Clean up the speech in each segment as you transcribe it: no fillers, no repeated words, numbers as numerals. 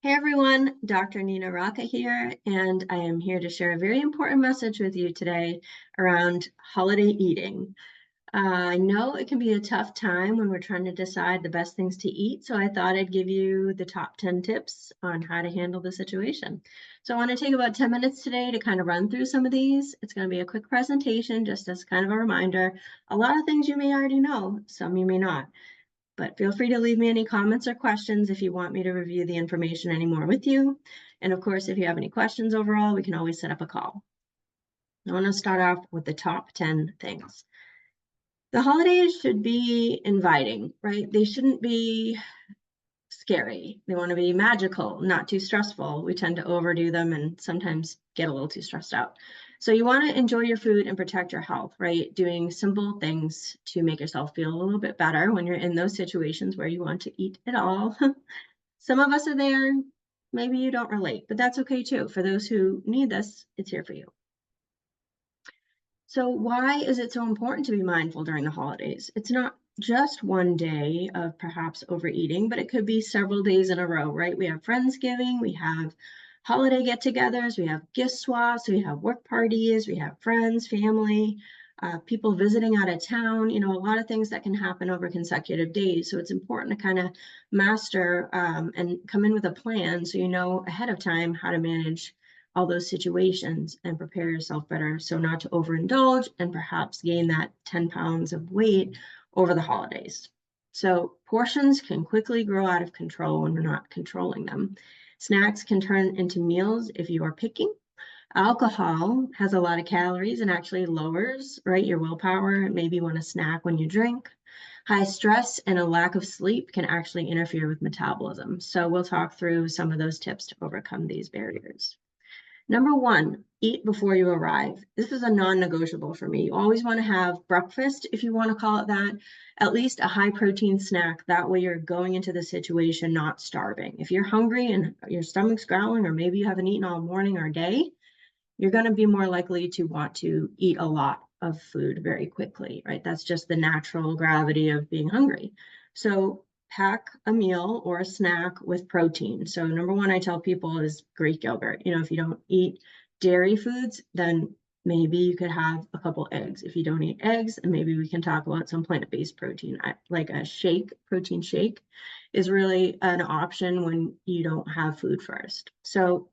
Hey everyone, Dr. Nina Rocca here, and I am here to share a very important message with you today around holiday eating. I know it can be a tough time when we're trying to decide the best things to eat, so I thought I'd give you the top 10 tips on how to handle the situation. So I want to take about 10 minutes today to kind of run through some of these. It's going to be a quick presentation, just as kind of a reminder. A lot of things you may already know, some you may not. But feel free to leave me any comments or questions if you want me to review the information anymore with you. And of course, if you have any questions overall, we can always set up a call. I want to start off with the top 10 things. The holidays should be inviting, right? They shouldn't be scary. They want to be magical, not too stressful. We tend to overdo them and sometimes get a little too stressed out. So you want to enjoy your food and protect your health, right? Doing simple things to make yourself feel a little bit better when you're in those situations where you want to eat it all. Some of us are there. Maybe you don't relate, but that's okay too. For those who need this, it's here for you. So why is it so important to be mindful during the holidays? It's not just one day of perhaps overeating, but it could be several days in a row, right? We have Friendsgiving, we have holiday get-togethers, we have gift swaps, we have work parties, we have friends, family, people visiting out of town, a lot of things that can happen over consecutive days. So it's important to kind of master and come in with a plan so you know ahead of time how to manage all those situations and prepare yourself better so not to overindulge and perhaps gain that 10 pounds of weight over the holidays. So portions can quickly grow out of control when we're not controlling them. Snacks can turn into meals if you are picking. Alcohol has a lot of calories and actually lowers, right, your willpower. Maybe you want a snack when you drink. High stress and a lack of sleep can actually interfere with metabolism. So we'll talk through some of those tips to overcome these barriers. Number one, eat before you arrive. This is a non-negotiable for me. You always want to have breakfast, if you want to call it that, at least a high protein snack. That way you're going into the situation not starving. If you're hungry and your stomach's growling, or maybe you haven't eaten all morning or day, you're going to be more likely to want to eat a lot of food very quickly, right? That's just the natural gravity of being hungry. So pack a meal or a snack with protein. So number one, I tell people is Greek yogurt. If you don't eat dairy foods, then maybe you could have a couple eggs. If you don't eat eggs, and maybe we can talk about some plant-based protein, like a shake, protein shake is really an option when you don't have food first. So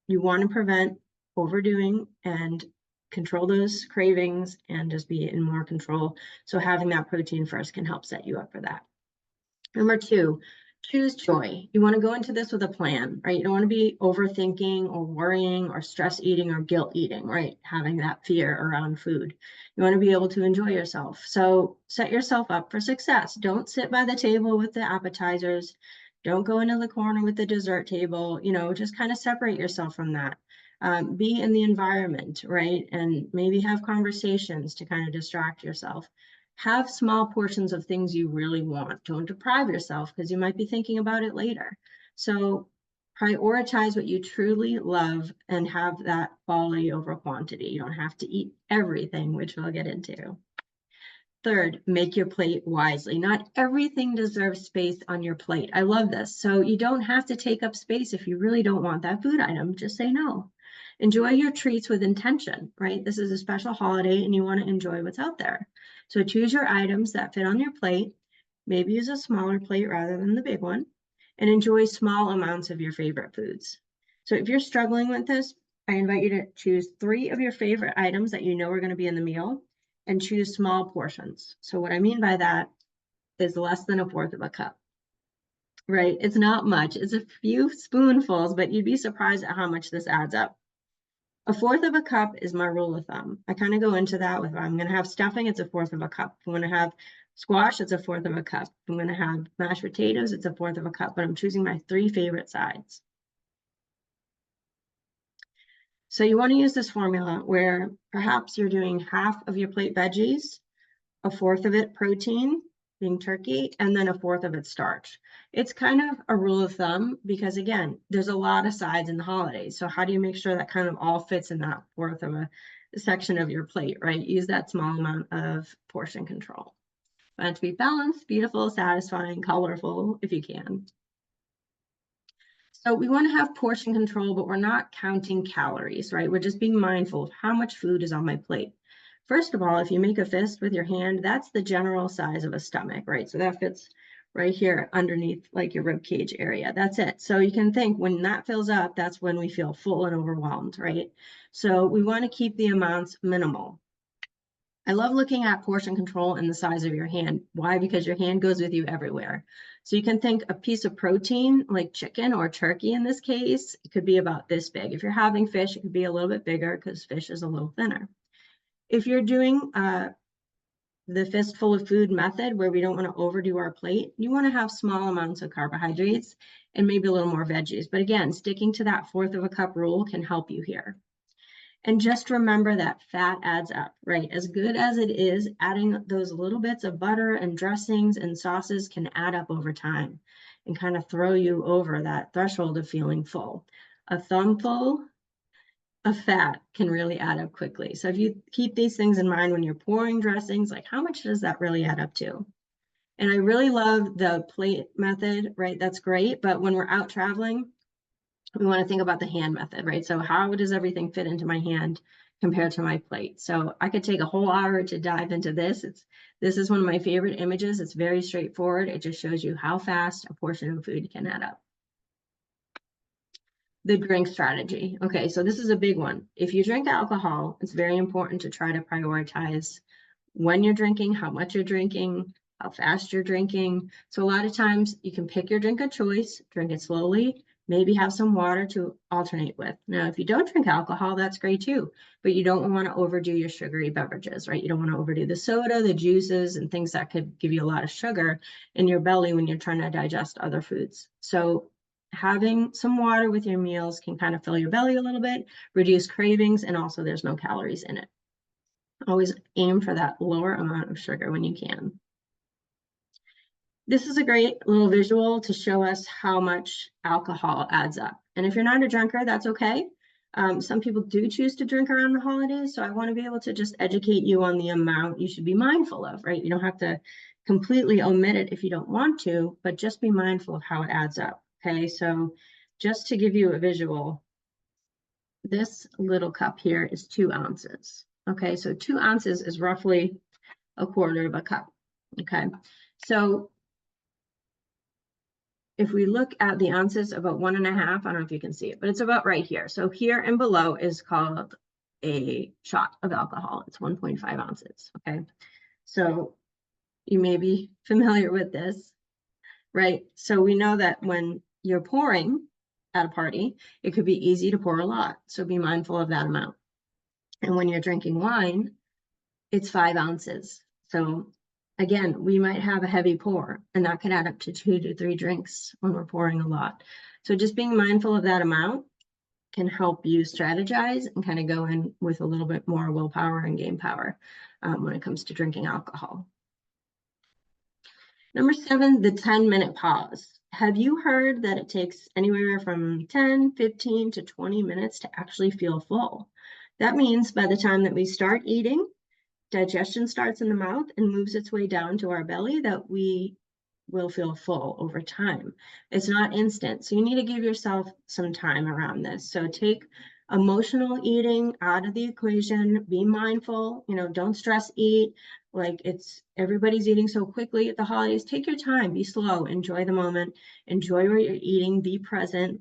you want to prevent overdoing and control those cravings and just be in more control. So having that protein first can help set you up for that. Number two, choose joy. You want to go into this with a plan, right? You don't want to be overthinking or worrying or stress eating or guilt eating, right? Having that fear around food. You want to be able to enjoy yourself. So set yourself up for success. Don't sit by the table with the appetizers. Don't go into the corner with the dessert table. Just kind of separate yourself from that. Be in the environment, right? And maybe have conversations to kind of distract yourself. Have small portions of things you really want. Don't deprive yourself because you might be thinking about it later. So prioritize what you truly love and have that quality over quantity. You don't have to eat everything, which we'll get into. Third, make your plate wisely. Not everything deserves space on your plate. I love this. So you don't have to take up space if you really don't want that food item. Just say no. Enjoy your treats with intention, right? This is a special holiday and you want to enjoy what's out there. So choose your items that fit on your plate. Maybe use a smaller plate rather than the big one, and enjoy small amounts of your favorite foods. So if you're struggling with this, I invite you to choose 3 of your favorite items that you know are going to be in the meal and choose small portions. So what I mean by that is less than 1/4 of a cup, right? It's not much. It's a few spoonfuls, but you'd be surprised at how much this adds up. 1/4 of a cup is my rule of thumb. I kind of go into that with, if I'm going to have stuffing, it's 1/4 of a cup. If I'm going to have squash, it's 1/4 of a cup. If I'm going to have mashed potatoes, it's 1/4 of a cup, but I'm choosing my 3 favorite sides. So you want to use this formula where perhaps you're doing half of your plate veggies, 1/4 of it protein, being turkey, and then 1/4 of it starch. It's kind of a rule of thumb because, again, there's a lot of sides in the holidays. So how do you make sure that kind of all fits in that 1/4 of a section of your plate, right? Use that small amount of portion control. Want it to be balanced, beautiful, satisfying, colorful, if you can. So we want to have portion control, but we're not counting calories, right? We're just being mindful of how much food is on my plate. First of all, if you make a fist with your hand, that's the general size of a stomach, right? So that fits right here underneath like your rib cage area. That's it. So you can think when that fills up, that's when we feel full and overwhelmed, right? So we want to keep the amounts minimal. I love looking at portion control and the size of your hand. Why? Because your hand goes with you everywhere. So you can think a piece of protein like chicken or turkey in this case, it could be about this big. If you're having fish, it could be a little bit bigger because fish is a little thinner. If you're doing the fistful of food method where we don't want to overdo our plate, you want to have small amounts of carbohydrates and maybe a little more veggies. But again, sticking to that 1/4 of a cup rule can help you here. And just remember that fat adds up, right? As good as it is, adding those little bits of butter and dressings and sauces can add up over time and kind of throw you over that threshold of feeling full. A thumbful of fat can really add up quickly. So if you keep these things in mind when you're pouring dressings, like how much does that really add up to? And I really love the plate method, right? That's great. But when we're out traveling, we want to think about the hand method, right? So how does everything fit into my hand compared to my plate? So I could take a whole hour to dive into this. This is one of my favorite images. It's very straightforward. It just shows you how fast a portion of food can add up. The drink strategy. Okay, so this is a big one. If you drink alcohol, it's very important to try to prioritize when you're drinking, how much you're drinking, how fast you're drinking. So a lot of times you can pick your drink of choice, drink it slowly, maybe have some water to alternate with. Now, if you don't drink alcohol, that's great too, but you don't want to overdo your sugary beverages, right? You don't want to overdo the soda, the juices, and things that could give you a lot of sugar in your belly when you're trying to digest other foods. So having some water with your meals can kind of fill your belly a little bit, reduce cravings, and also there's no calories in it. Always aim for that lower amount of sugar when you can. This is a great little visual to show us how much alcohol adds up. And if you're not a drinker, that's okay. Some people do choose to drink around the holidays, so I want to be able to just educate you on the amount you should be mindful of, right? You don't have to completely omit it if you don't want to, but just be mindful of how it adds up, okay? So just to give you a visual, this little cup here is 2 ounces, okay? So 2 ounces is roughly a 1/4 of a cup, okay? So if we look at the ounces, about 1.5, I don't know if you can see it, but it's about right here. So here and below is called a shot of alcohol. It's 1.5 ounces, okay? So you may be familiar with this, right? So we know that when you're pouring at a party, it could be easy to pour a lot. So be mindful of that amount. And when you're drinking wine, it's 5 ounces. So again, we might have a heavy pour, and that could add up to 2 to 3 drinks when we're pouring a lot. So just being mindful of that amount can help you strategize and kind of go in with a little bit more willpower and game power when it comes to drinking alcohol. Number 7, the 10-minute pause. Have you heard that it takes anywhere from 10, 15 to 20 minutes to actually feel full? That means by the time that we start eating, digestion starts in the mouth and moves its way down to our belly, that we will feel full over time. It's not instant. So you need to give yourself some time around this. So take emotional eating out of the equation, be mindful, don't stress eat. Like everybody's eating so quickly at the holidays. Take your time, be slow, enjoy the moment, enjoy what you're eating, be present,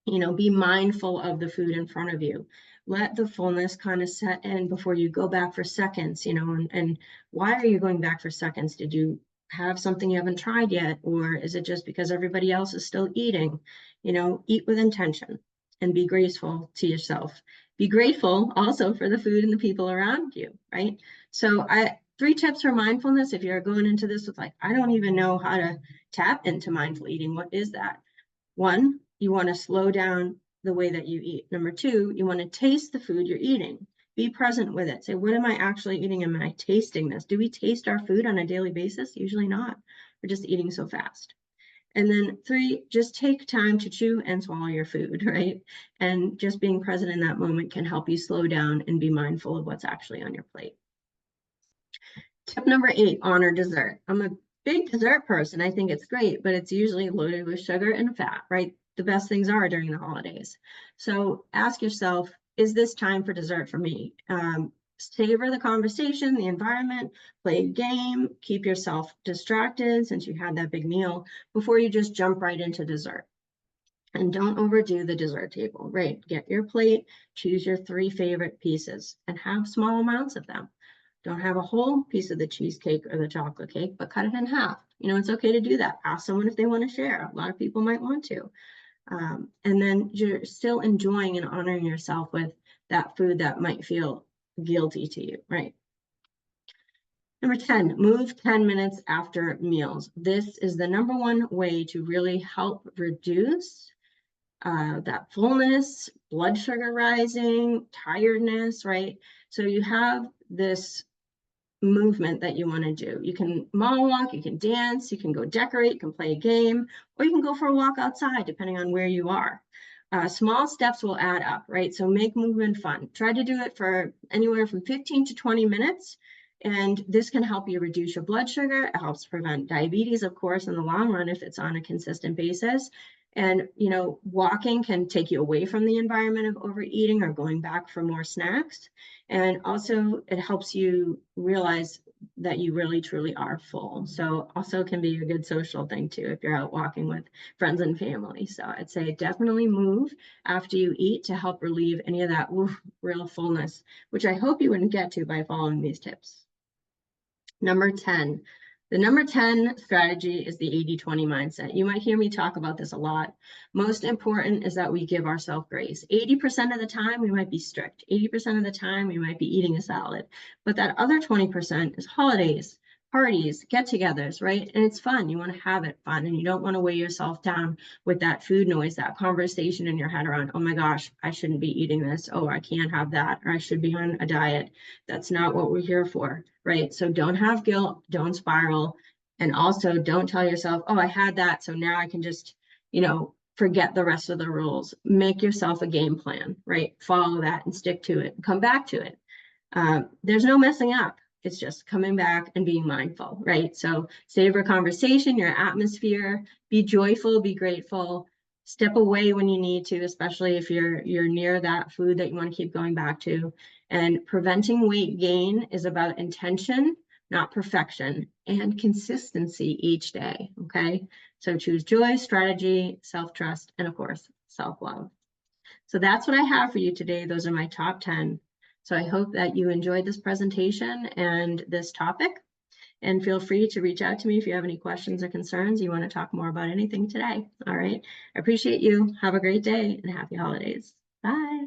be mindful of the food in front of you. Let the fullness kind of set in before you go back for seconds, and why are you going back for seconds? Did you have something you haven't tried yet? Or is it just because everybody else is still eating? Eat with intention and be graceful to yourself. Be grateful also for the food and the people around you, right? So 3 tips for mindfulness. If you're going into this with I don't even know how to tap into mindful eating, what is that? 1, you want to slow down the way that you eat. Number 2, you want to taste the food you're eating. Be present with it. Say, what am I actually eating? Am I tasting this? Do we taste our food on a daily basis? Usually not. We're just eating so fast. And then 3, just take time to chew and swallow your food, right? And just being present in that moment can help you slow down and be mindful of what's actually on your plate. Tip number 8, honor dessert. I'm a big dessert person. I think it's great, but it's usually loaded with sugar and fat, right? the best things are during the holidays. So ask yourself, is this time for dessert for me? Savor the conversation, the environment, play a game, keep yourself distracted since you had that big meal before you just jump right into dessert. And don't overdo the dessert table, right? Get your plate, choose your 3 favorite pieces, and have small amounts of them. Don't have a whole piece of the cheesecake or the chocolate cake, but cut it in half. You know, it's okay to do that. Ask someone if they want to share. A lot of people might want to. And then you're still enjoying and honoring yourself with that food that might feel guilty to you, right? Number 10, move 10 minutes after meals. This is the number one way to really help reduce that fullness, blood sugar rising, tiredness, right? So you have this movement that you want to do. You can mall walk, you can dance, you can go decorate, you can play a game, or you can go for a walk outside, depending on where you are. Small steps will add up, right? So make movement fun. Try to do it for anywhere from 15 to 20 minutes. And this can help you reduce your blood sugar. It helps prevent diabetes, of course, in the long run if it's on a consistent basis. And, you know, walking can take you away from the environment of overeating or going back for more snacks. And also it helps you realize that you really truly are full. So also can be a good social thing too if you're out walking with friends and family. So I'd say definitely move after you eat to help relieve any of that real fullness, which I hope you wouldn't get to by following these tips. Number 10. The number 10 strategy is the 80-20 mindset. You might hear me talk about this a lot. Most important is that we give ourselves grace. 80% of the time, we might be strict. 80% of the time, we might be eating a salad. But that other 20% is holidays, parties, get-togethers, right? And it's fun. You want to have it fun, and you don't want to weigh yourself down with that food noise, that conversation in your head around, oh my gosh, I shouldn't be eating this. Oh, I can't have that, or I should be on a diet. That's not what we're here for, right? So don't have guilt, don't spiral, and also don't tell yourself, oh, I had that, so now I can just, you know, forget the rest of the rules. Make yourself a game plan, right? Follow that and stick to it. Come back to it. There's no messing up. It's just coming back and being mindful, right? So savor conversation, your atmosphere, be joyful, be grateful, step away when you need to, especially if you're near that food that you want to keep going back to. And preventing weight gain is about intention, not perfection, and consistency each day, okay? So choose joy, strategy, self-trust, and of course, self-love. So that's what I have for you today. Those are my top 10. So I hope that you enjoyed this presentation and this topic, and feel free to reach out to me if you have any questions or concerns, you want to talk more about anything today. All right. I appreciate you. Have a great day and happy holidays. Bye.